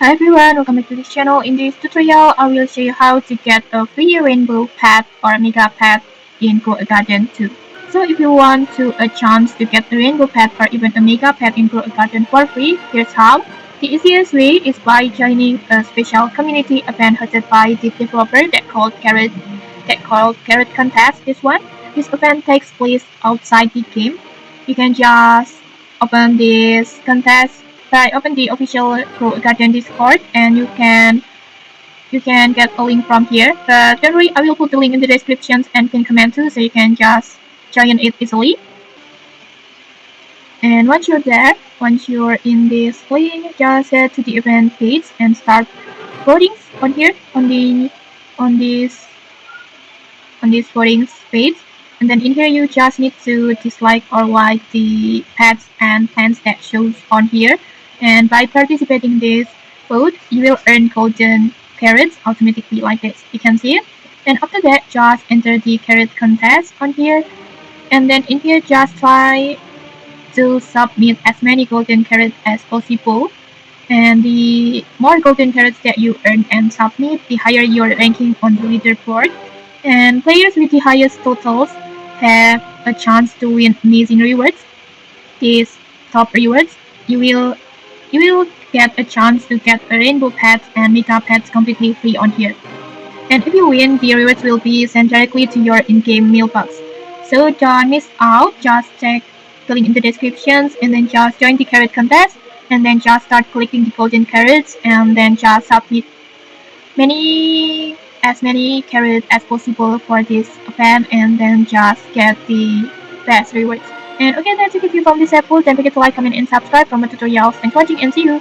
Hi everyone, welcome back to this channel. In this tutorial, I will show you how to get a free rainbow pet or mega pet in Grow a Garden 2. So if you want a chance to get a rainbow pet or even a mega pet in Grow a Garden for free, here's how. The easiest way is by joining a special community event hosted by the developer that called Carrot Contest. This event takes place outside the game. You can just open this contest by open the official Grow Garden Discord, and you can get a link from here. But don't worry, I will put the link in the descriptions and pin comment too, so you can just join it easily. And once you're in this link, just head to the event page and start voting on here on this on this voting page. And then in here you just need to dislike or like the pets and plants that shows on here. And by participating in this vote, you will earn golden carrots automatically like this. You can see it. And after that, just enter the carrot contest on here. And then in here, just try to submit as many golden carrots as possible. And the more golden carrots that you earn and submit, the higher your ranking on the leaderboard. And players with the highest totals have a chance to win amazing rewards. These top rewards, you will get a chance to get a rainbow pet and mega pets completely free on here. And if you win, the rewards will be sent directly to your in-game mailbox. So don't miss out. Just check the link in the descriptions and then just join the carrot contest and then just start collecting the golden carrots and then just submit as many carrots as possible for this event and then just get the best rewards. And okay, that's it. If you found this helpful, don't forget to like, comment, and subscribe for more tutorials. Thanks for watching and see you!